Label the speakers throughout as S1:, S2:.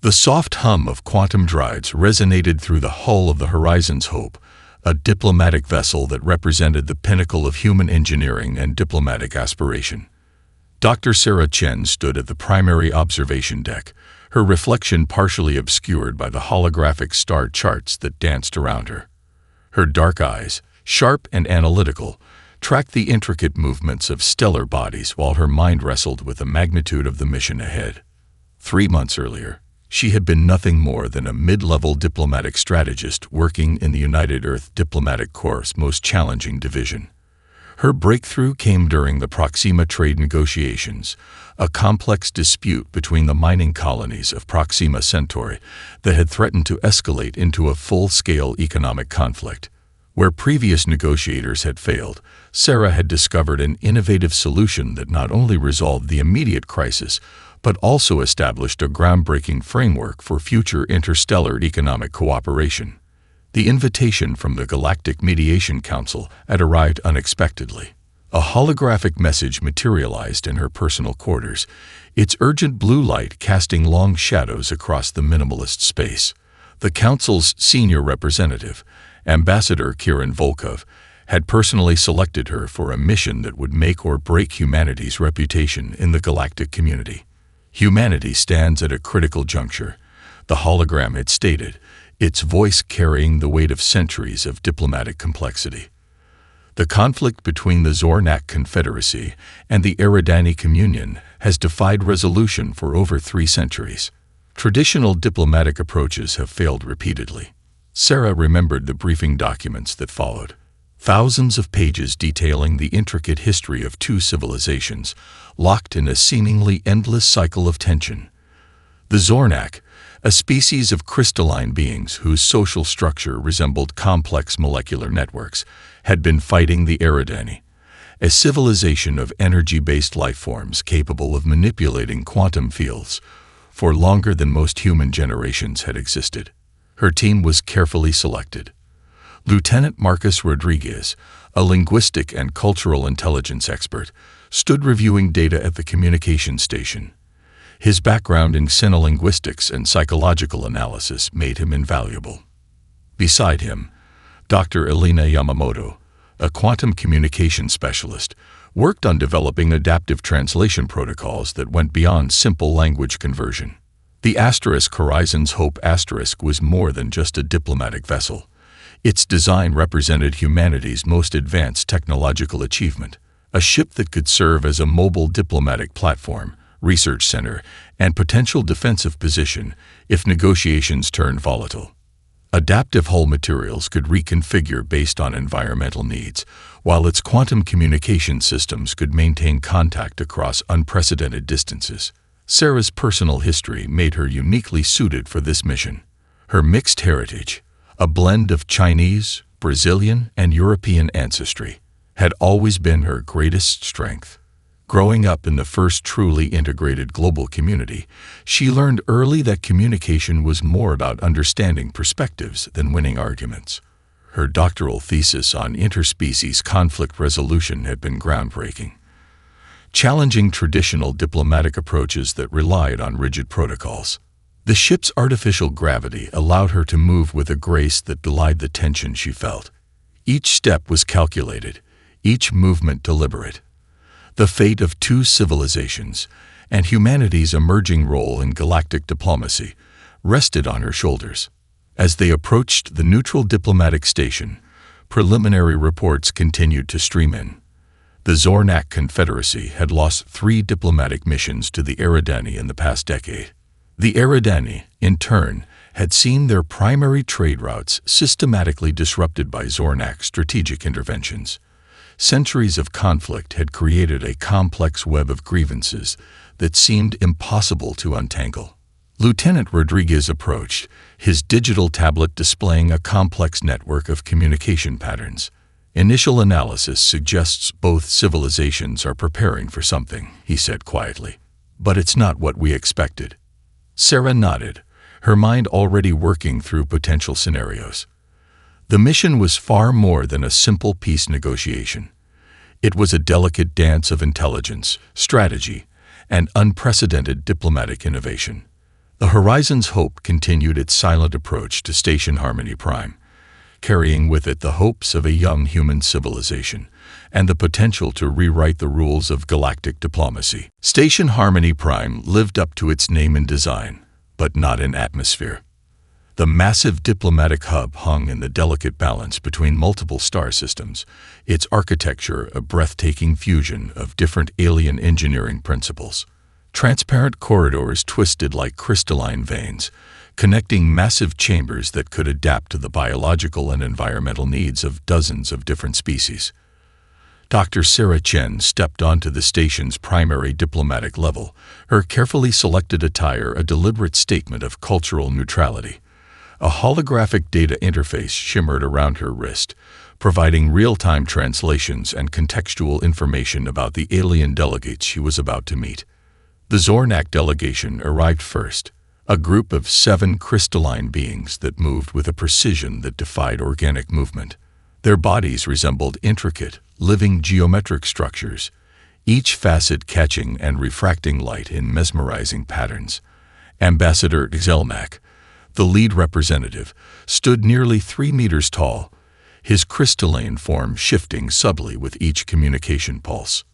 S1: The soft hum of quantum drides resonated through the hull of the Horizon's Hope, a diplomatic vessel that represented the pinnacle of human engineering and diplomatic aspiration. Dr. Sarah Chen stood at the primary observation deck, her reflection partially obscured by the holographic star charts that danced around her. Her dark eyes, sharp and analytical, tracked the intricate movements of stellar bodies while her mind wrestled with the magnitude of the mission ahead. 3 months earlier, she had been nothing more than a mid-level diplomatic strategist working in the United Earth Diplomatic Corps' most challenging division. Her breakthrough came during the Proxima trade negotiations, a complex dispute between the mining colonies of Proxima Centauri that had threatened to escalate into a full-scale economic conflict. Where previous negotiators had failed, Sarah had discovered an innovative solution that not only resolved the immediate crisis, but also established a groundbreaking framework for future interstellar economic cooperation. The invitation from the Galactic Mediation Council had arrived unexpectedly. A holographic message materialized in her personal quarters, its urgent blue light casting long shadows across the minimalist space. The Council's senior representative, Ambassador Kiran Volkov, had personally selected her for a mission that would make or break humanity's reputation in the galactic community. Humanity stands at a critical juncture, the hologram had stated, its voice carrying the weight of centuries of diplomatic complexity. The conflict between the Zornak Confederacy and the Eridani Communion has defied resolution for over 3 centuries. Traditional diplomatic approaches have failed repeatedly. Sarah remembered the briefing documents that followed. Thousands of pages detailing the intricate history of 2 civilizations, locked in a seemingly endless cycle of tension. The Zornak, a species of crystalline beings whose social structure resembled complex molecular networks, had been fighting the Eridani, a civilization of energy-based lifeforms capable of manipulating quantum fields, for longer than most human generations had existed. Her team was carefully selected. Lieutenant Marcus Rodriguez, a linguistic and cultural intelligence expert, stood reviewing data at the communication station. His background in xenolinguistics and psychological analysis made him invaluable. Beside him, Dr. Elena Yamamoto, a quantum communication specialist, worked on developing adaptive translation protocols that went beyond simple language conversion. The Horizon's Hope was more than just a diplomatic vessel. Its design represented humanity's most advanced technological achievement, a ship that could serve as a mobile diplomatic platform, research center, and potential defensive position if negotiations turned volatile. Adaptive hull materials could reconfigure based on environmental needs, while its quantum communication systems could maintain contact across unprecedented distances. Sarah's personal history made her uniquely suited for this mission. Her mixed heritage, a blend of Chinese, Brazilian, and European ancestry, had always been her greatest strength. Growing up in the first truly integrated global community, she learned early that communication was more about understanding perspectives than winning arguments. Her doctoral thesis on interspecies conflict resolution had been groundbreaking, challenging traditional diplomatic approaches that relied on rigid protocols. The ship's artificial gravity allowed her to move with a grace that belied the tension she felt. Each step was calculated, each movement deliberate. The fate of 2 civilizations and humanity's emerging role in galactic diplomacy rested on her shoulders. As they approached the neutral diplomatic station, preliminary reports continued to stream in. The Zornak Confederacy had lost 3 diplomatic missions to the Eridani in the past decade. The Eridani, in turn, had seen their primary trade routes systematically disrupted by Zornak strategic interventions. Centuries of conflict had created a complex web of grievances that seemed impossible to untangle. Lieutenant Rodriguez approached, his digital tablet displaying a complex network of communication patterns. Initial analysis suggests both civilizations are preparing for something, he said quietly. But it's not what we expected. Sarah nodded, her mind already working through potential scenarios. The mission was far more than a simple peace negotiation. It was a delicate dance of intelligence, strategy, and unprecedented diplomatic innovation. The Horizon's Hope continued its silent approach to Station Harmony Prime, carrying with it the hopes of a young human civilization and the potential to rewrite the rules of galactic diplomacy. Station Harmony Prime lived up to its name in design, but not in atmosphere. The massive diplomatic hub hung in the delicate balance between multiple star systems, its architecture a breathtaking fusion of different alien engineering principles. Transparent corridors twisted like crystalline veins, connecting massive chambers that could adapt to the biological and environmental needs of dozens of different species. Dr. Sarah Chen stepped onto the station's primary diplomatic level, her carefully selected attire a deliberate statement of cultural neutrality. A holographic data interface shimmered around her wrist, providing real-time translations and contextual information about the alien delegates she was about to meet. The Zornak delegation arrived first, a group of 7 crystalline beings that moved with a precision that defied organic movement. Their bodies resembled intricate, living geometric structures, each facet catching and refracting light in mesmerizing patterns. Ambassador Zelnak, the lead representative, stood nearly 3 meters tall, his crystalline form shifting subtly with each communication pulse.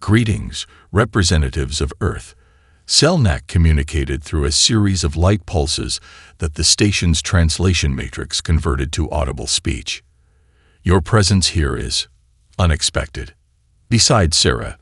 S1: "Greetings, representatives of Earth." Zelnak communicated through a series of light pulses that the station's translation matrix converted to audible speech. "Your presence here is unexpected." Beside Sarah,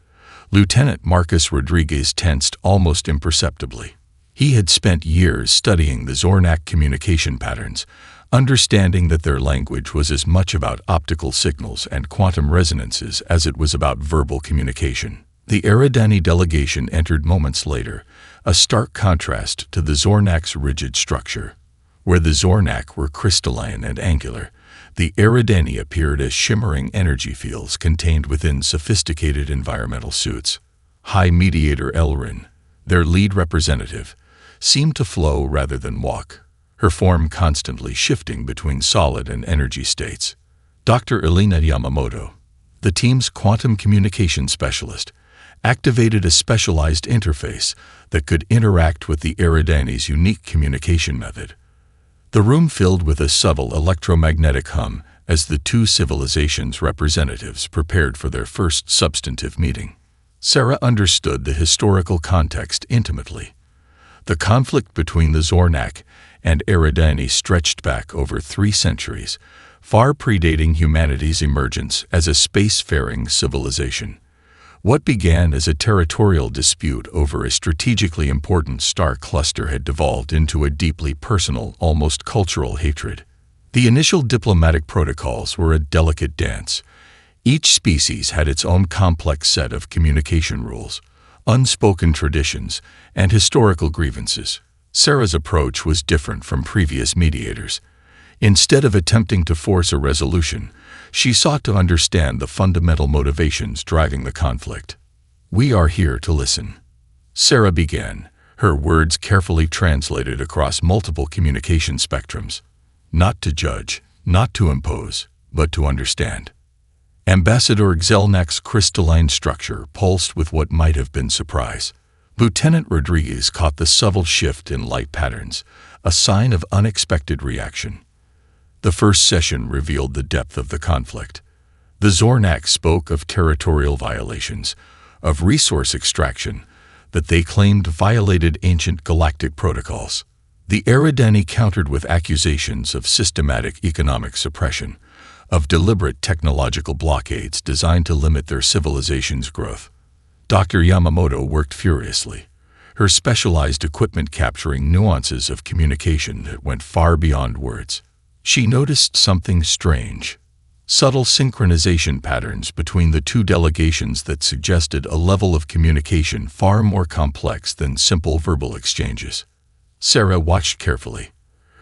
S1: Lieutenant Marcus Rodriguez tensed almost imperceptibly. He had spent years studying the Zornak communication patterns, understanding that their language was as much about optical signals and quantum resonances as it was about verbal communication. The Eridani delegation entered moments later, a stark contrast to the Zornak's rigid structure. Where the Zornak were crystalline and angular, the Eridani appeared as shimmering energy fields contained within sophisticated environmental suits. High Mediator Elrin, their lead representative, seemed to flow rather than walk, her form constantly shifting between solid and energy states. Dr. Elena Yamamoto, the team's quantum communication specialist, activated a specialized interface that could interact with the Eridani's unique communication method. The room filled with a subtle electromagnetic hum as the 2 civilizations' representatives prepared for their first substantive meeting. Sarah understood the historical context intimately. The conflict between the Zornak and Eridani stretched back over 3 centuries, far predating humanity's emergence as a spacefaring civilization. What began as a territorial dispute over a strategically important star cluster had devolved into a deeply personal, almost cultural hatred. The initial diplomatic protocols were a delicate dance. Each species had its own complex set of communication rules, unspoken traditions, and historical grievances. Sarah's approach was different from previous mediators. Instead of attempting to force a resolution, she sought to understand the fundamental motivations driving the conflict. "We are here to listen," Sarah began, her words carefully translated across multiple communication spectrums. "Not to judge, not to impose, but to understand." Ambassador Zelnak's crystalline structure pulsed with what might have been surprise. Lieutenant Rodriguez caught the subtle shift in light patterns, a sign of unexpected reaction. The first session revealed the depth of the conflict. The Zornak spoke of territorial violations, of resource extraction, that they claimed violated ancient galactic protocols. The Eridani countered with accusations of systematic economic suppression, of deliberate technological blockades designed to limit their civilization's growth. Dr. Yamamoto worked furiously, her specialized equipment capturing nuances of communication that went far beyond words. She noticed something strange, subtle synchronization patterns between the 2 delegations that suggested a level of communication far more complex than simple verbal exchanges. Sarah watched carefully.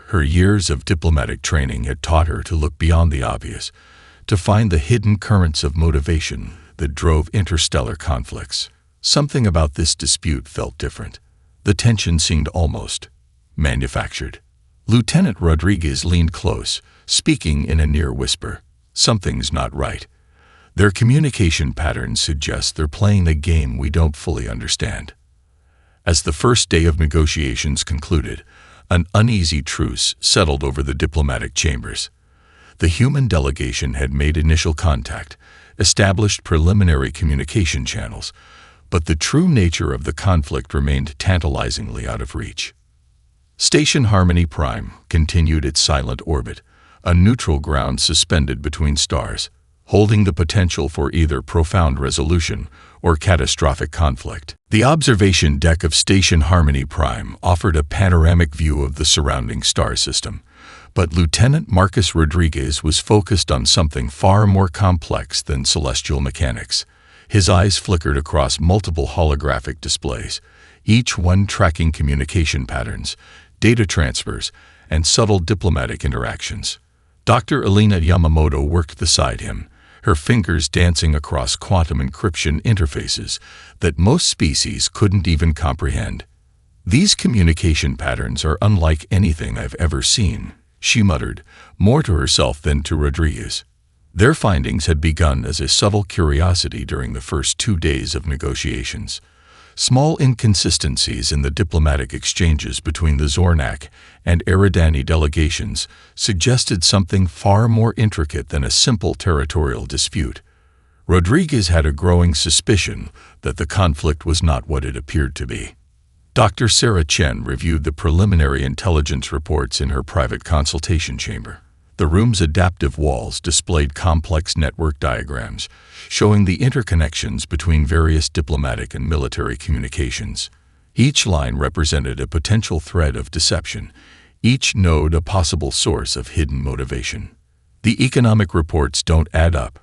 S1: Her years of diplomatic training had taught her to look beyond the obvious, to find the hidden currents of motivation that drove interstellar conflicts. Something about this dispute felt different. The tension seemed almost manufactured. Lieutenant Rodriguez leaned close, speaking in a near whisper. "Something's not right. Their communication patterns suggest they're playing a game we don't fully understand." As the first day of negotiations concluded, an uneasy truce settled over the diplomatic chambers. The human delegation had made initial contact, established preliminary communication channels, but the true nature of the conflict remained tantalizingly out of reach. Station Harmony Prime continued its silent orbit, a neutral ground suspended between stars, holding the potential for either profound resolution or catastrophic conflict. The observation deck of Station Harmony Prime offered a panoramic view of the surrounding star system, but Lieutenant Marcus Rodriguez was focused on something far more complex than celestial mechanics. His eyes flickered across multiple holographic displays, each one tracking communication patterns, data transfers, and subtle diplomatic interactions. Dr. Elena Yamamoto worked beside him, her fingers dancing across quantum encryption interfaces that most species couldn't even comprehend. "These communication patterns are unlike anything I've ever seen," she muttered, more to herself than to Rodriguez. Their findings had begun as a subtle curiosity during the first 2 days of negotiations. Small inconsistencies in the diplomatic exchanges between the Zornak and Eridani delegations suggested something far more intricate than a simple territorial dispute. Rodriguez had a growing suspicion that the conflict was not what it appeared to be. Dr. Sarah Chen reviewed the preliminary intelligence reports in her private consultation chamber. The room's adaptive walls displayed complex network diagrams, showing the interconnections between various diplomatic and military communications. Each line represented a potential thread of deception, each node a possible source of hidden motivation. "The economic reports don't add up,"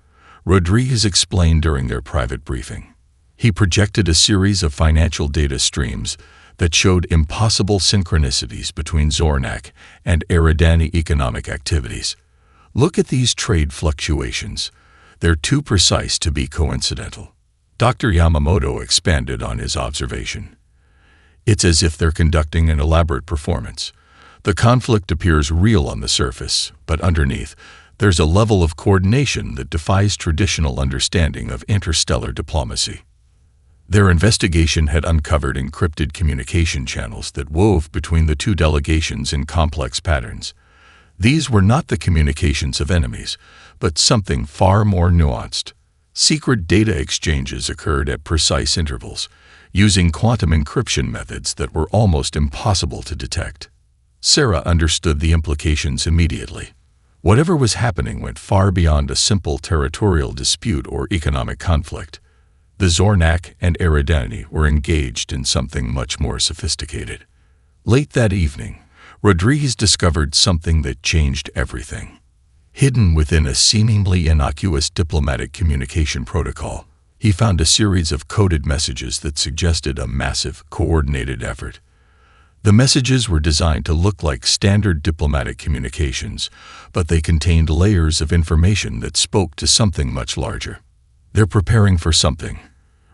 S1: Rodriguez explained during their private briefing. He projected a series of financial data streams that showed impossible synchronicities between Zornak and Eridani economic activities. "Look at these trade fluctuations. They're too precise to be coincidental." Dr. Yamamoto expanded on his observation. "It's as if they're conducting an elaborate performance. The conflict appears real on the surface, but underneath, there's a level of coordination that defies traditional understanding of interstellar diplomacy." Their investigation had uncovered encrypted communication channels that wove between the two delegations in complex patterns. These were not the communications of enemies, but something far more nuanced. Secret data exchanges occurred at precise intervals, using quantum encryption methods that were almost impossible to detect. Sarah understood the implications immediately. Whatever was happening went far beyond a simple territorial dispute or economic conflict. The Zornak and Eridani were engaged in something much more sophisticated. Late that evening, Rodriguez discovered something that changed everything. Hidden within a seemingly innocuous diplomatic communication protocol, he found a series of coded messages that suggested a massive, coordinated effort. The messages were designed to look like standard diplomatic communications, but they contained layers of information that spoke to something much larger. "They're preparing for something,"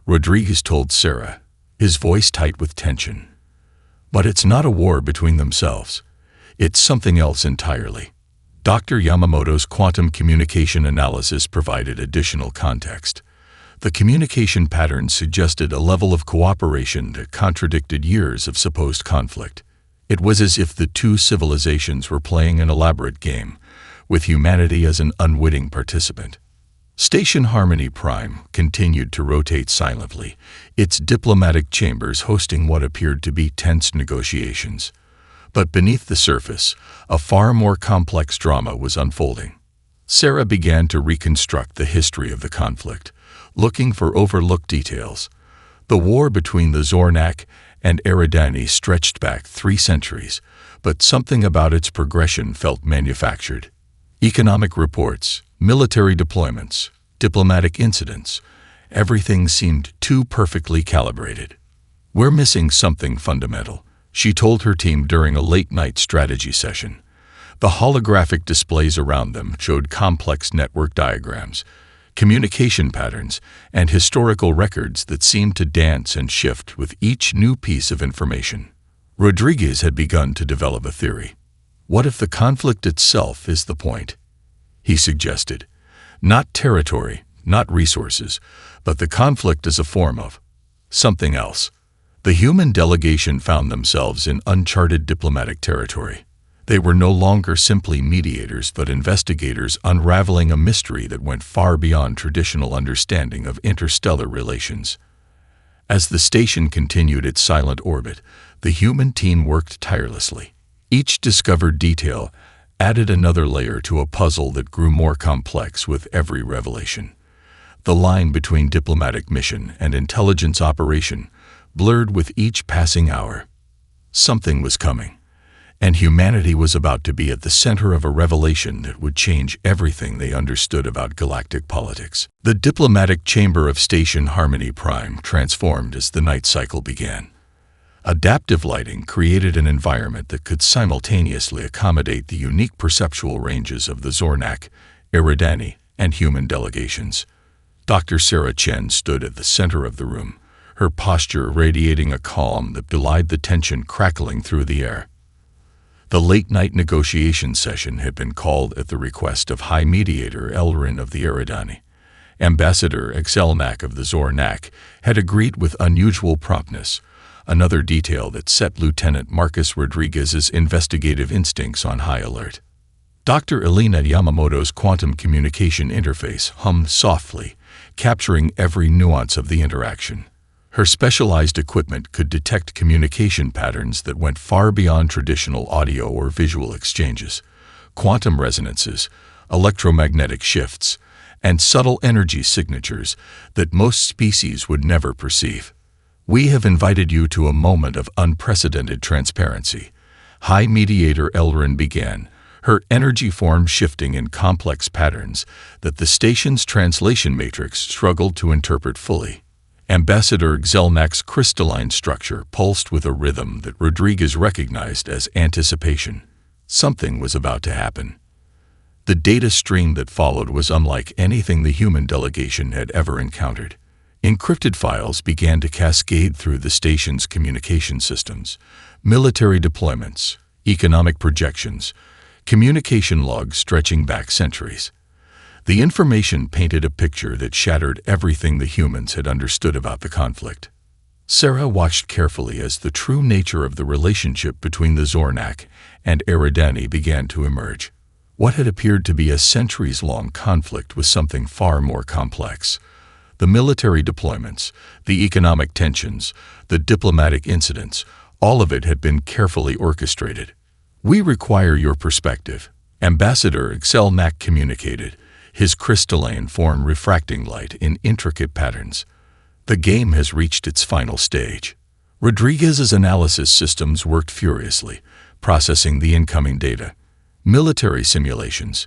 S1: Rodriguez told Sarah, his voice tight with tension. "But it's not a war between themselves. It's something else entirely." Dr. Yamamoto's quantum communication analysis provided additional context. The communication patterns suggested a level of cooperation that contradicted years of supposed conflict. It was as if the two civilizations were playing an elaborate game, with humanity as an unwitting participant. Station Harmony Prime continued to rotate silently, its diplomatic chambers hosting what appeared to be tense negotiations. But beneath the surface, a far more complex drama was unfolding. Sarah began to reconstruct the history of the conflict, looking for overlooked details. The war between the Zornak and Eridani stretched back 3 centuries, but something about its progression felt manufactured. Economic reports, military deployments, diplomatic incidents, everything seemed too perfectly calibrated. "We're missing something fundamental," she told her team during a late-night strategy session. The holographic displays around them showed complex network diagrams, communication patterns, and historical records that seemed to dance and shift with each new piece of information. Rodriguez had begun to develop a theory. What if the conflict itself is the point? He suggested. Not territory, not resources, but the conflict as a form of something else. The human delegation found themselves in uncharted diplomatic territory. They were no longer simply mediators but investigators unraveling a mystery that went far beyond traditional understanding of interstellar relations. As the station continued its silent orbit, the human team worked tirelessly. Each discovered detail added another layer to a puzzle that grew more complex with every revelation. The line between diplomatic mission and intelligence operation blurred with each passing hour. Something was coming, and humanity was about to be at the center of a revelation that would change everything they understood about galactic politics. The diplomatic chamber of Station Harmony Prime transformed as the night cycle began. Adaptive lighting created an environment that could simultaneously accommodate the unique perceptual ranges of the Zornak, Eridani, and human delegations. Dr. Sarah Chen stood at the center of the room, her posture radiating a calm that belied the tension crackling through the air. The late-night negotiation session had been called at the request of High Mediator Elrin of the Eridani. Ambassador Exelnak of the Zornak had agreed with unusual promptness, another detail that set Lieutenant Marcus Rodriguez's investigative instincts on high alert. Dr. Elena Yamamoto's quantum communication interface hummed softly, capturing every nuance of the interaction. Her specialized equipment could detect communication patterns that went far beyond traditional audio or visual exchanges. Quantum resonances, electromagnetic shifts, and subtle energy signatures that most species would never perceive. We have invited you to a moment of unprecedented transparency. High Mediator Elrin began, her energy form shifting in complex patterns that the station's translation matrix struggled to interpret fully. Ambassador Xelnak's crystalline structure pulsed with a rhythm that Rodriguez recognized as anticipation. Something was about to happen. The data stream that followed was unlike anything the human delegation had ever encountered. Encrypted files began to cascade through the station's communication systems, military deployments, economic projections, communication logs stretching back centuries. The information painted a picture that shattered everything the humans had understood about the conflict. Sarah watched carefully as the true nature of the relationship between the Zornak and Eridani began to emerge. What had appeared to be a centuries-long conflict was something far more complex. The military deployments, the economic tensions, the diplomatic incidents, all of it had been carefully orchestrated. "We require your perspective," Ambassador Exelnak communicated, his crystalline form refracting light in intricate patterns. The game has reached its final stage. Rodriguez's analysis systems worked furiously, processing the incoming data. Military simulations,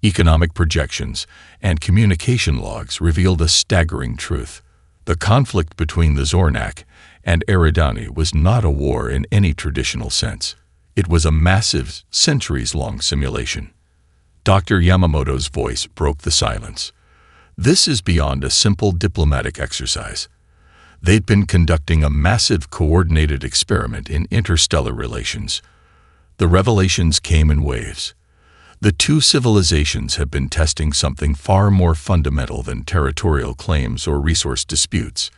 S1: economic projections, and communication logs revealed a staggering truth. The conflict between the Zornak and Eridani was not a war in any traditional sense. It was a massive, centuries-long simulation. Dr. Yamamoto's voice broke the silence. This is beyond a simple diplomatic exercise. They'd been conducting a massive coordinated experiment in interstellar relations. The revelations came in waves. The two civilizations have been testing something far more fundamental than territorial claims or resource disputes.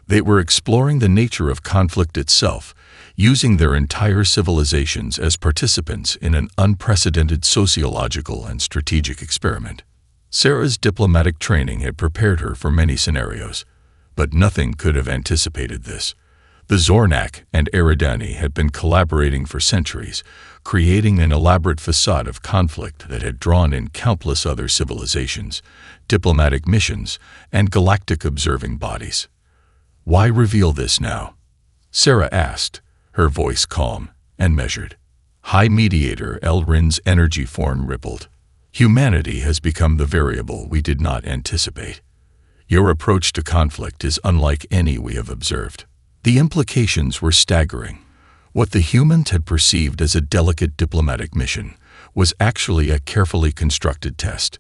S1: They were exploring the nature of conflict itself, using their entire civilizations as participants in an unprecedented sociological and strategic experiment. Sarah's diplomatic training had prepared her for many scenarios, but nothing could have anticipated this. The Zornak and Eridani had been collaborating for centuries, creating an elaborate facade of conflict that had drawn in countless other civilizations, diplomatic missions, and galactic observing bodies. "Why reveal this now?" Sarah asked, her voice calm and measured. High Mediator Elrin's energy form rippled. "Humanity has become the variable we did not anticipate. Your approach to conflict is unlike any we have observed." The implications were staggering. What the humans had perceived as a delicate diplomatic mission was actually a carefully constructed test.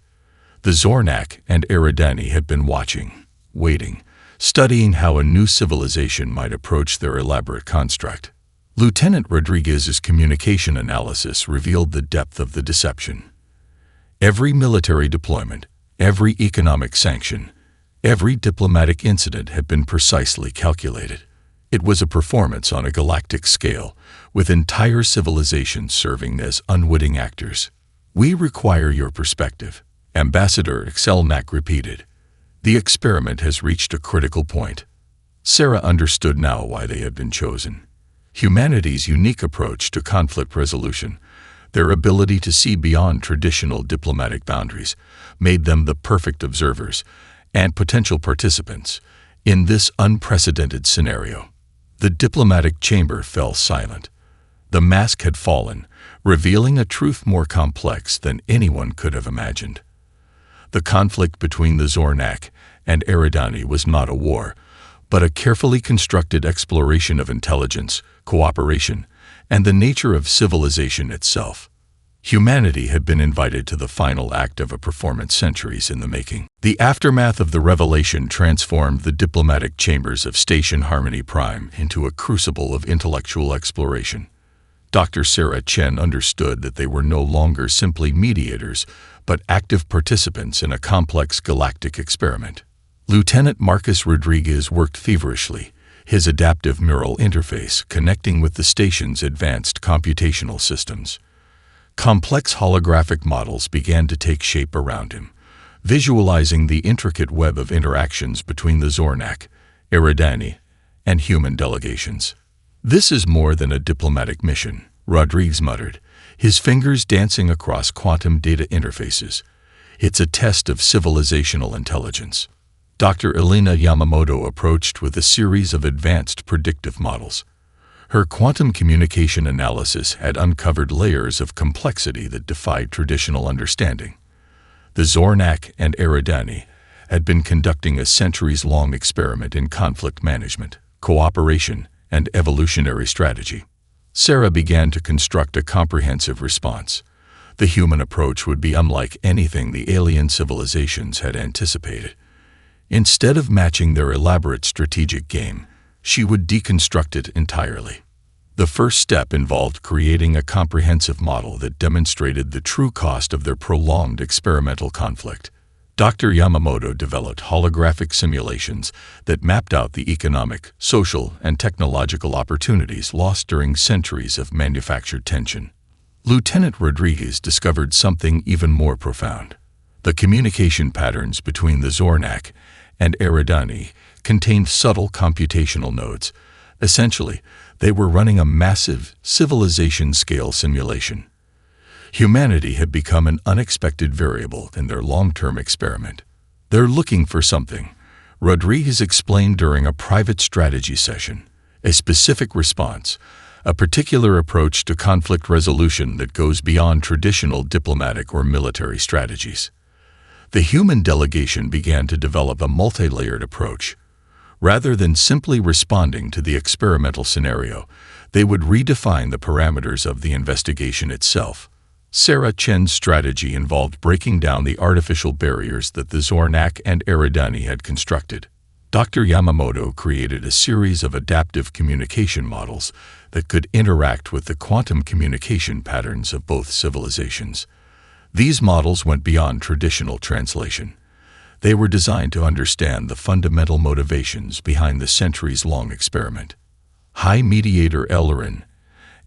S1: The Zornak and Eridani had been watching, waiting, studying how a new civilization might approach their elaborate construct. Lieutenant Rodriguez's communication analysis revealed the depth of the deception. Every military deployment, every economic sanction, every diplomatic incident had been precisely calculated. It was a performance on a galactic scale, with entire civilizations serving as unwitting actors. "We require your perspective," Ambassador Excelnak repeated. "The experiment has reached a critical point." Sarah understood now why they had been chosen. Humanity's unique approach to conflict resolution, their ability to see beyond traditional diplomatic boundaries, made them the perfect observers and potential participants in this unprecedented scenario. The diplomatic chamber fell silent. The mask had fallen, revealing a truth more complex than anyone could have imagined. The conflict between the Zornak and Eridani was not a war, but a carefully constructed exploration of intelligence, cooperation, and the nature of civilization itself. Humanity had been invited to the final act of a performance centuries in the making. The aftermath of the revelation transformed the diplomatic chambers of Station Harmony Prime into a crucible of intellectual exploration. Dr. Sarah Chen understood that they were no longer simply mediators, but active participants in a complex galactic experiment. Lieutenant Marcus Rodriguez worked feverishly, his adaptive neural interface connecting with the station's advanced computational systems. Complex holographic models began to take shape around him, visualizing the intricate web of interactions between the Zornak, Eridani, and human delegations. "This is more than a diplomatic mission," Rodriguez muttered, his fingers dancing across quantum data interfaces. "It's a test of civilizational intelligence." Dr. Elena Yamamoto approached with a series of advanced predictive models. Her quantum communication analysis had uncovered layers of complexity that defied traditional understanding. The Zornak and Eridani had been conducting a centuries-long experiment in conflict management, cooperation, and evolutionary strategy. Sarah began to construct a comprehensive response. The human approach would be unlike anything the alien civilizations had anticipated. Instead of matching their elaborate strategic game, she would deconstruct it entirely. The first step involved creating a comprehensive model that demonstrated the true cost of their prolonged experimental conflict. Dr. Yamamoto developed holographic simulations that mapped out the economic, social, and technological opportunities lost during centuries of manufactured tension. Lieutenant Rodriguez discovered something even more profound. The communication patterns between the Zornak and Eridani contained subtle computational nodes. Essentially, they were running a massive, civilization-scale simulation. Humanity had become an unexpected variable in their long-term experiment. "They're looking for something," Rodriguez explained during a private strategy session. "A specific response, a particular approach to conflict resolution that goes beyond traditional diplomatic or military strategies." The human delegation began to develop a multi-layered approach. Rather than simply responding to the experimental scenario, they would redefine the parameters of the investigation itself. Sarah Chen's strategy involved breaking down the artificial barriers that the Zornak and Eridani had constructed. Dr. Yamamoto created a series of adaptive communication models that could interact with the quantum communication patterns of both civilizations. These models went beyond traditional translation. They were designed to understand the fundamental motivations behind the centuries-long experiment. High Mediator Ellerin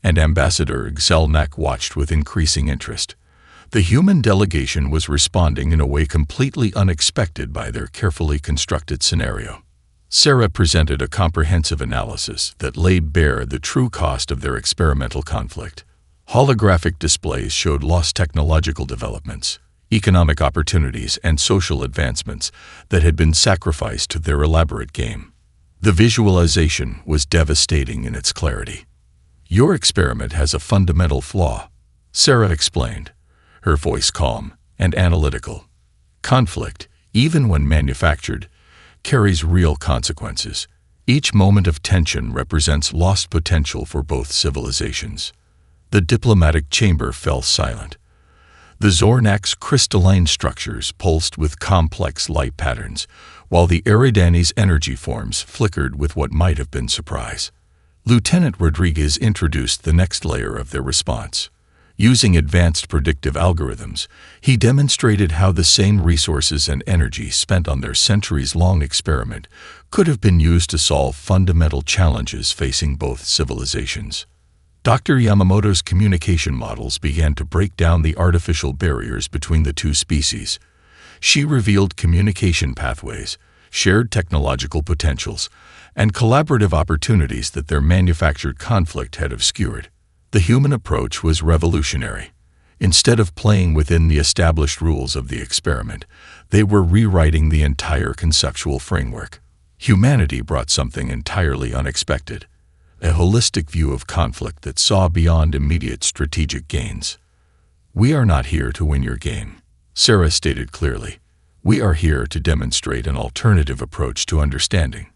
S1: and Ambassador Excelnak watched with increasing interest. The human delegation was responding in a way completely unexpected by their carefully constructed scenario. Sarah presented a comprehensive analysis that laid bare the true cost of their experimental conflict. Holographic displays showed lost technological developments, economic opportunities, and social advancements that had been sacrificed to their elaborate game. The visualization was devastating in its clarity. "Your experiment has a fundamental flaw," Sarah explained, her voice calm and analytical. "Conflict, even when manufactured, carries real consequences. Each moment of tension represents lost potential for both civilizations." The diplomatic chamber fell silent. The Zornak's crystalline structures pulsed with complex light patterns, while the Eridani's energy forms flickered with what might have been surprise. Lieutenant Rodriguez introduced the next layer of their response. Using advanced predictive algorithms, he demonstrated how the same resources and energy spent on their centuries-long experiment could have been used to solve fundamental challenges facing both civilizations. Dr. Yamamoto's communication models began to break down the artificial barriers between the two species. She revealed communication pathways, shared technological potentials, and collaborative opportunities that their manufactured conflict had obscured. The human approach was revolutionary. Instead of playing within the established rules of the experiment, they were rewriting the entire conceptual framework. Humanity brought something entirely unexpected, a holistic view of conflict that saw beyond immediate strategic gains. "We are not here to win your game," Sarah stated clearly. "We are here to demonstrate an alternative approach to understanding."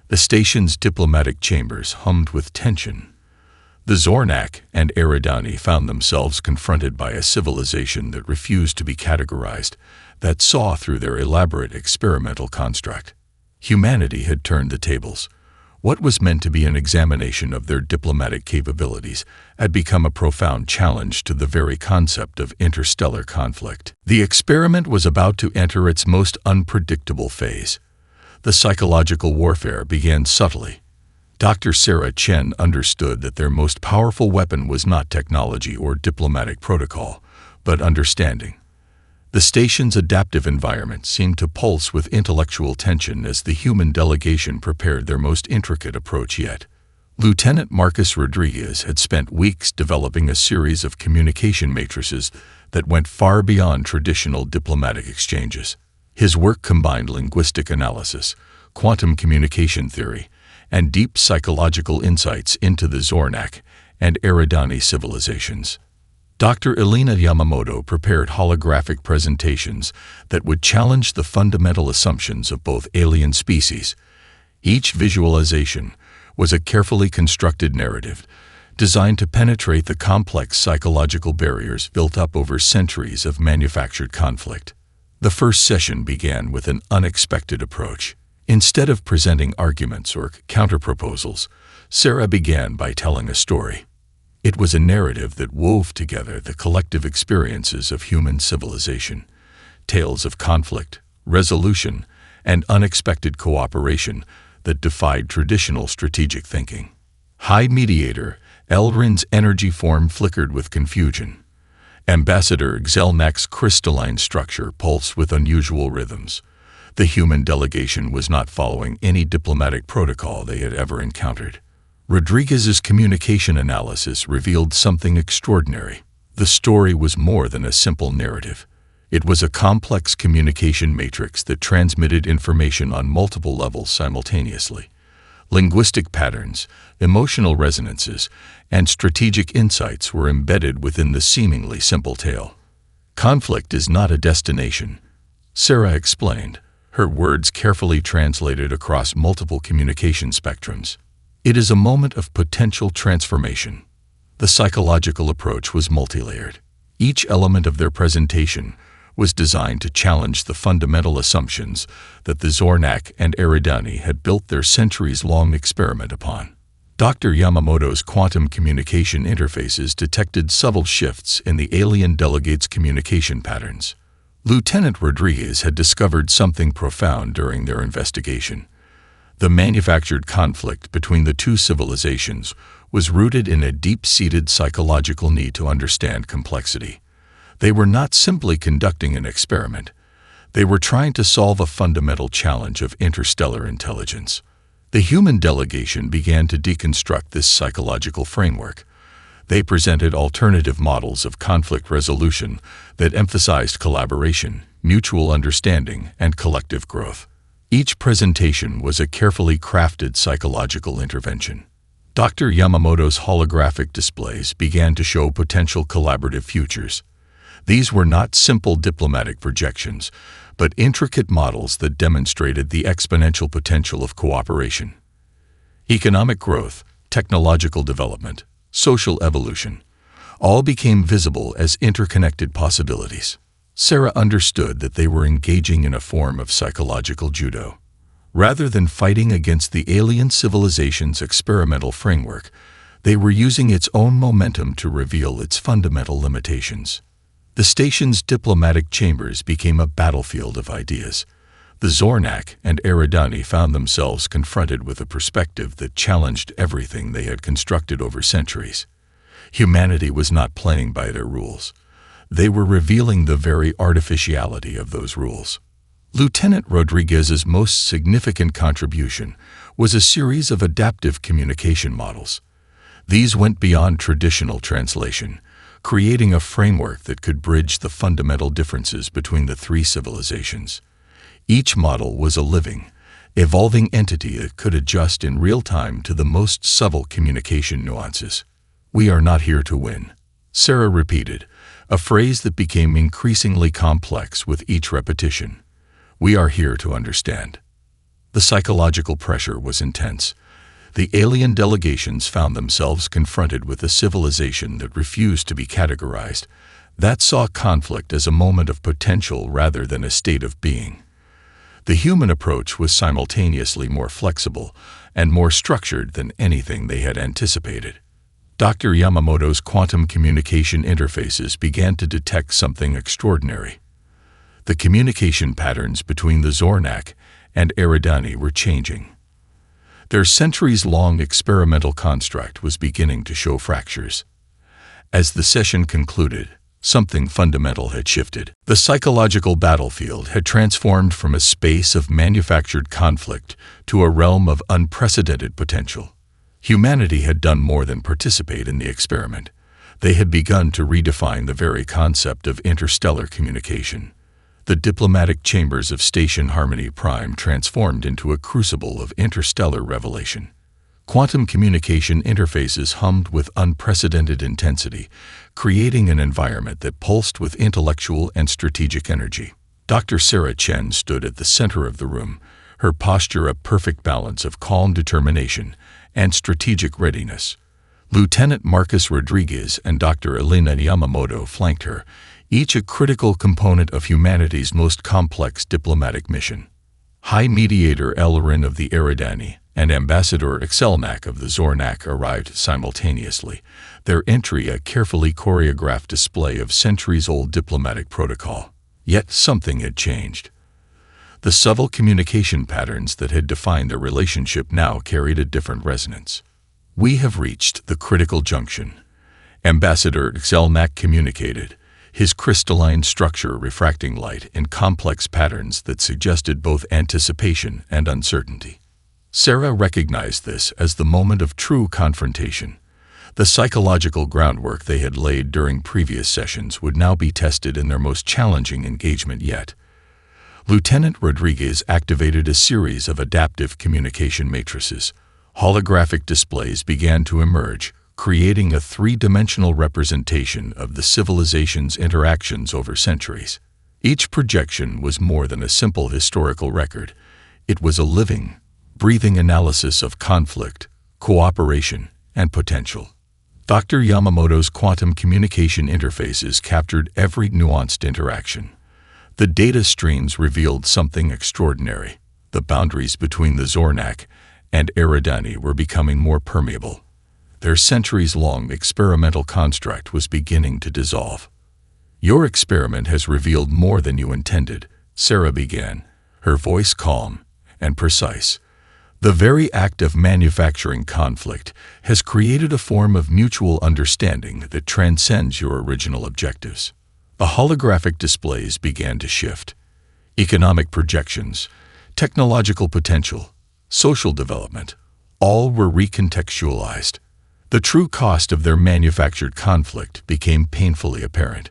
S1: The station's diplomatic chambers hummed with tension. The Zornak and Eridani found themselves confronted by a civilization that refused to be categorized, that saw through their elaborate experimental construct. Humanity had turned the tables. What was meant to be an examination of their diplomatic capabilities had become a profound challenge to the very concept of interstellar conflict. The experiment was about to enter its most unpredictable phase. The psychological warfare began subtly. Dr. Sarah Chen understood that their most powerful weapon was not technology or diplomatic protocol, but understanding. The station's adaptive environment seemed to pulse with intellectual tension as the human delegation prepared their most intricate approach yet. Lieutenant Marcus Rodriguez had spent weeks developing a series of communication matrices that went far beyond traditional diplomatic exchanges. His work combined linguistic analysis, quantum communication theory, and deep psychological insights into the Zornak and Eridani civilizations. Dr. Elena Yamamoto prepared holographic presentations that would challenge the fundamental assumptions of both alien species. Each visualization was a carefully constructed narrative designed to penetrate the complex psychological barriers built up over centuries of manufactured conflict. The first session began with an unexpected approach. Instead of presenting arguments or counterproposals, Sarah began by telling a story. It was a narrative that wove together the collective experiences of human civilization, tales of conflict, resolution, and unexpected cooperation that defied traditional strategic thinking. High Mediator Eldrin's energy form flickered with confusion. Ambassador Xelnak's crystalline structure pulsed with unusual rhythms. The human delegation was not following any diplomatic protocol they had ever encountered. Rodriguez's communication analysis revealed something extraordinary. The story was more than a simple narrative. It was a complex communication matrix that transmitted information on multiple levels simultaneously. Linguistic patterns, emotional resonances, and strategic insights were embedded within the seemingly simple tale. "Conflict is not a destination," Sarah explained, her words carefully translated across multiple communication spectrums. "It is a moment of potential transformation." The psychological approach was multilayered. Each element of their presentation was designed to challenge the fundamental assumptions that the Zornak and Eridani had built their centuries-long experiment upon. Dr. Yamamoto's quantum communication interfaces detected subtle shifts in the alien delegates' communication patterns. Lieutenant Rodriguez had discovered something profound during their investigation. The manufactured conflict between the two civilizations was rooted in a deep-seated psychological need to understand complexity. They were not simply conducting an experiment. They were trying to solve a fundamental challenge of interstellar intelligence. The human delegation began to deconstruct this psychological framework. They presented alternative models of conflict resolution that emphasized collaboration, mutual understanding, and collective growth. Each presentation was a carefully crafted psychological intervention. Dr. Yamamoto's holographic displays began to show potential collaborative futures. These were not simple diplomatic projections, but intricate models that demonstrated the exponential potential of cooperation. Economic growth, technological development, social evolution, all became visible as interconnected possibilities. Sarah understood that they were engaging in a form of psychological judo. Rather than fighting against the alien civilization's experimental framework, They were using its own momentum to reveal its fundamental limitations. The station's diplomatic chambers became a battlefield of ideas. The Zornak and Eridani found themselves confronted with a perspective that challenged everything they had constructed over centuries. Humanity was not playing by their rules. They were revealing the very artificiality of those rules. Lieutenant Rodriguez's most significant contribution was a series of adaptive communication models. These went beyond traditional translation, creating a framework that could bridge the fundamental differences between the three civilizations. Each model was a living, evolving entity that could adjust in real time to the most subtle communication nuances. "We are not here to win," Sarah repeated, a phrase that became increasingly complex with each repetition. "We are here to understand." The psychological pressure was intense. The alien delegations found themselves confronted with a civilization that refused to be categorized, that saw conflict as a moment of potential rather than a state of being. The human approach was simultaneously more flexible and more structured than anything they had anticipated. Dr. Yamamoto's quantum communication interfaces began to detect something extraordinary. The communication patterns between the Zornak and Eridani were changing. Their centuries-long experimental construct was beginning to show fractures. As the session concluded, something fundamental had shifted. The psychological battlefield had transformed from a space of manufactured conflict to a realm of unprecedented potential. Humanity had done more than participate in the experiment. They had begun to redefine the very concept of interstellar communication. The diplomatic chambers of Station Harmony Prime transformed into a crucible of interstellar revelation. Quantum communication interfaces hummed with unprecedented intensity, creating an environment that pulsed with intellectual and strategic energy. Dr. Sarah Chen stood at the center of the room, her posture a perfect balance of calm determination and strategic readiness. Lieutenant Marcus Rodriguez and Dr. Elena Yamamoto flanked her, each a critical component of humanity's most complex diplomatic mission. High Mediator Elrin of the Eridani and Ambassador Excelnak of the Zornak arrived simultaneously, their entry a carefully choreographed display of centuries-old diplomatic protocol. Yet something had changed. The subtle communication patterns that had defined their relationship now carried a different resonance. "We have reached the critical junction," Ambassador Excelnak communicated, his crystalline structure refracting light in complex patterns that suggested both anticipation and uncertainty. Sarah recognized this as the moment of true confrontation. The psychological groundwork they had laid during previous sessions would now be tested in their most challenging engagement yet. Lieutenant Rodriguez activated a series of adaptive communication matrices. Holographic displays began to emerge, creating a three-dimensional representation of the civilization's interactions over centuries. Each projection was more than a simple historical record. It was a living, breathing analysis of conflict, cooperation, and potential. Dr. Yamamoto's quantum communication interfaces captured every nuanced interaction. The data streams revealed something extraordinary. The boundaries between the Zornak and Eridani were becoming more permeable. Their centuries-long experimental construct was beginning to dissolve. "Your experiment has revealed more than you intended," Sarah began, her voice calm and precise. "The very act of manufacturing conflict has created a form of mutual understanding that transcends your original objectives." The holographic displays began to shift. Economic projections, technological potential, social development, all were recontextualized. The true cost of their manufactured conflict became painfully apparent.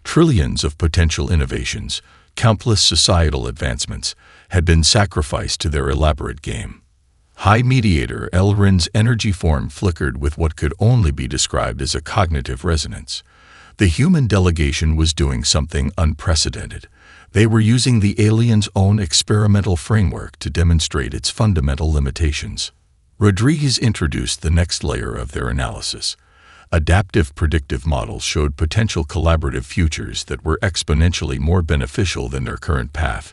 S1: Trillions of potential innovations, countless societal advancements, had been sacrificed to their elaborate game. High Mediator Elrin's energy form flickered with what could only be described as a cognitive resonance. The human delegation was doing something unprecedented. They were using the alien's own experimental framework to demonstrate its fundamental limitations. Rodriguez introduced the next layer of their analysis. Adaptive predictive models showed potential collaborative futures that were exponentially more beneficial than their current path.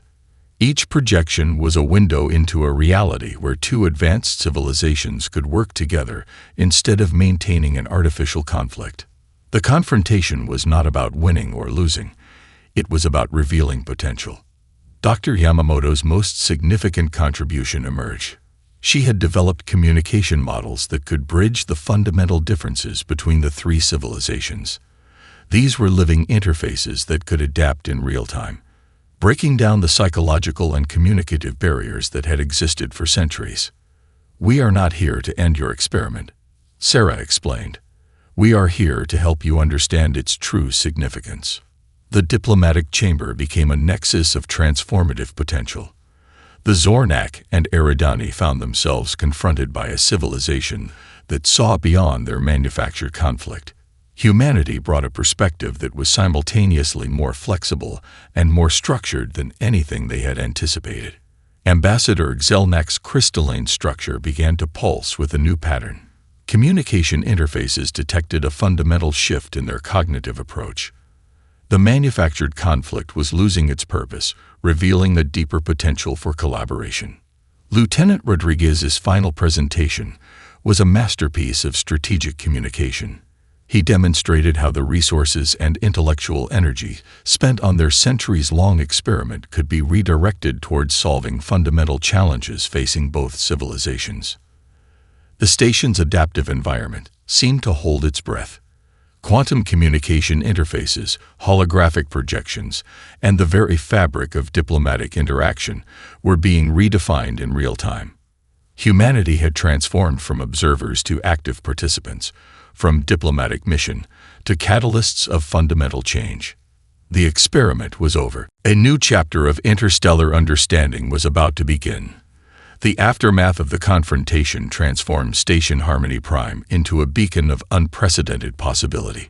S1: Each projection was a window into a reality where two advanced civilizations could work together instead of maintaining an artificial conflict. The confrontation was not about winning or losing. It was about revealing potential. Dr. Yamamoto's most significant contribution emerged. She had developed communication models that could bridge the fundamental differences between the three civilizations. These were living interfaces that could adapt in real time, breaking down the psychological and communicative barriers that had existed for centuries. "We are not here to end your experiment," Sarah explained. "We are here to help you understand its true significance." The diplomatic chamber became a nexus of transformative potential. The Zornak and Eridani found themselves confronted by a civilization that saw beyond their manufactured conflict. Humanity brought a perspective that was simultaneously more flexible and more structured than anything they had anticipated. Ambassador Zelnak's crystalline structure began to pulse with a new pattern. Communication interfaces detected a fundamental shift in their cognitive approach. The manufactured conflict was losing its purpose, revealing a deeper potential for collaboration. Lieutenant Rodriguez's final presentation was a masterpiece of strategic communication. He demonstrated how the resources and intellectual energy spent on their centuries-long experiment could be redirected towards solving fundamental challenges facing both civilizations. The station's adaptive environment seemed to hold its breath. Quantum communication interfaces, holographic projections, and the very fabric of diplomatic interaction were being redefined in real time. Humanity had transformed from observers to active participants, from diplomatic mission to catalysts of fundamental change. The experiment was over. A new chapter of interstellar understanding was about to begin. The aftermath of the confrontation transformed Station Harmony Prime into a beacon of unprecedented possibility.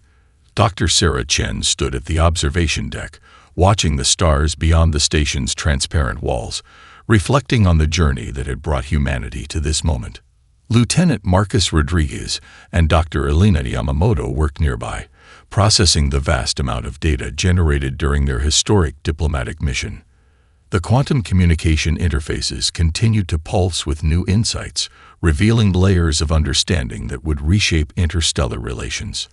S1: Dr. Sarah Chen stood at the observation deck, watching the stars beyond the station's transparent walls, reflecting on the journey that had brought humanity to this moment. Lieutenant Marcus Rodriguez and Dr. Elena Yamamoto worked nearby, processing the vast amount of data generated during their historic diplomatic mission. The quantum communication interfaces continued to pulse with new insights, revealing layers of understanding that would reshape interstellar relations.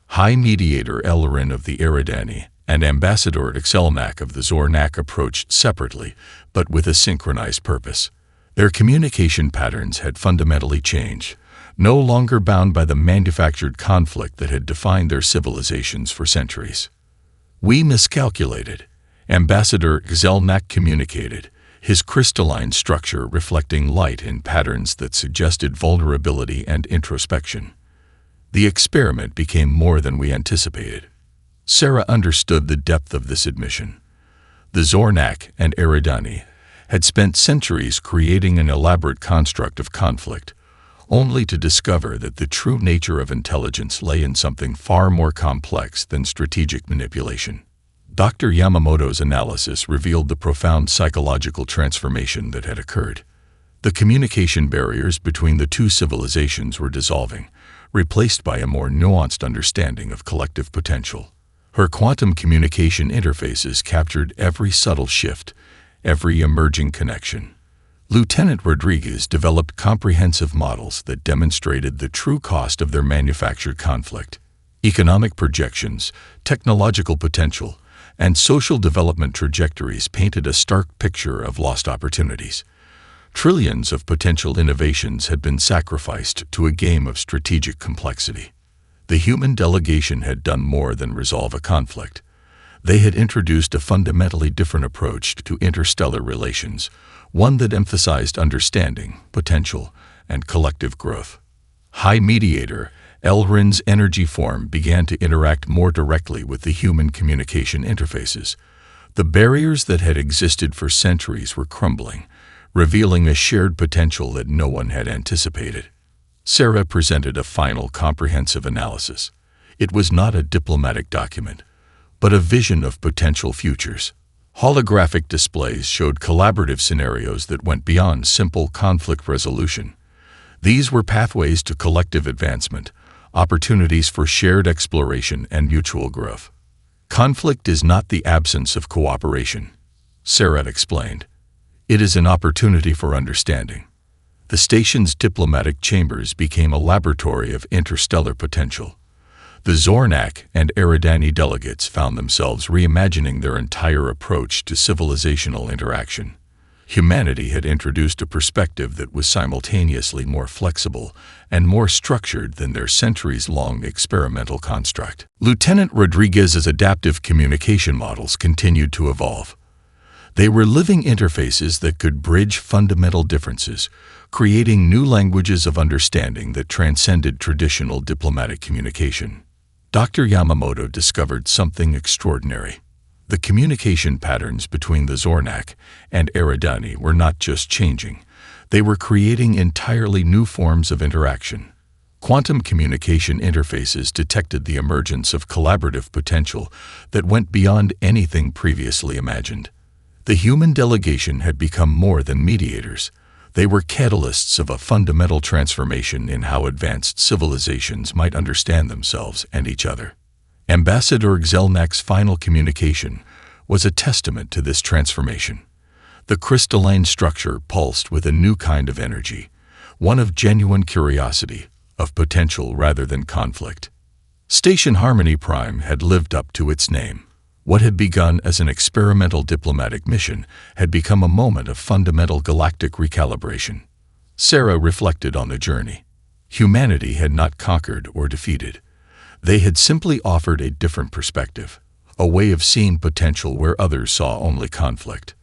S1: High Mediator Elrin of the Eridani and Ambassador Exelnak of the Zornak approached separately, but with a synchronized purpose. Their communication patterns had fundamentally changed, no longer bound by the manufactured conflict that had defined their civilizations for centuries. "We miscalculated," Ambassador Zelnak communicated, his crystalline structure reflecting light in patterns that suggested vulnerability and introspection. The experiment became more than we anticipated. Sarah understood the depth of this admission. The Zornak and Eridani had spent centuries creating an elaborate construct of conflict, only to discover that the true nature of intelligence lay in something far more complex than strategic manipulation. Dr. Yamamoto's analysis revealed the profound psychological transformation that had occurred. The communication barriers between the two civilizations were dissolving, replaced by a more nuanced understanding of collective potential. Her quantum communication interfaces captured every subtle shift, every emerging connection. Lieutenant Rodriguez developed comprehensive models that demonstrated the true cost of their manufactured conflict. Economic projections, technological potential, and social development trajectories painted a stark picture of lost opportunities. Trillions of potential innovations had been sacrificed to a game of strategic complexity. The human delegation had done more than resolve a conflict. They had introduced a fundamentally different approach to interstellar relations, one that emphasized understanding, potential, and collective growth. High Mediator Elrin's energy form began to interact more directly with the human communication interfaces. The barriers that had existed for centuries were crumbling, revealing a shared potential that no one had anticipated. Sarah presented a final comprehensive analysis. It was not a diplomatic document, but a vision of potential futures. Holographic displays showed collaborative scenarios that went beyond simple conflict resolution. These were pathways to collective advancement, opportunities for shared exploration and mutual growth. "Conflict is not the absence of cooperation," Sarah explained. It is an opportunity for understanding. The station's diplomatic chambers became a laboratory of interstellar potential. The Zornak and Eridani delegates found themselves reimagining their entire approach to civilizational interaction. Humanity had introduced a perspective that was simultaneously more flexible and more structured than their centuries-long experimental construct. Lieutenant Rodriguez's adaptive communication models continued to evolve. They were living interfaces that could bridge fundamental differences, creating new languages of understanding that transcended traditional diplomatic communication. Dr. Yamamoto discovered something extraordinary. The communication patterns between the Zornak and Eridani were not just changing, they were creating entirely new forms of interaction. Quantum communication interfaces detected the emergence of collaborative potential that went beyond anything previously imagined. The human delegation had become more than mediators. They were catalysts of a fundamental transformation in how advanced civilizations might understand themselves and each other. Ambassador Zelnak's final communication was a testament to this transformation. The crystalline structure pulsed with a new kind of energy, one of genuine curiosity, of potential rather than conflict. Station Harmony Prime had lived up to its name. What had begun as an experimental diplomatic mission had become a moment of fundamental galactic recalibration. Sarah reflected on the journey. Humanity had not conquered or defeated. They had simply offered a different perspective, a way of seeing potential where others saw only conflict.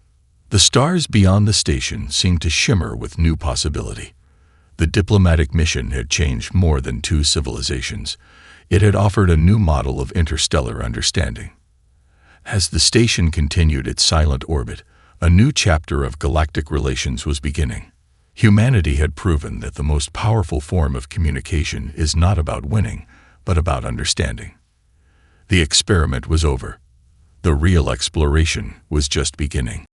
S1: The stars beyond the station seemed to shimmer with new possibility. The diplomatic mission had changed more than two civilizations. It had offered a new model of interstellar understanding. As the station continued its silent orbit, a new chapter of galactic relations was beginning. Humanity had proven that the most powerful form of communication is not about winning, but about understanding. The experiment was over. The real exploration was just beginning.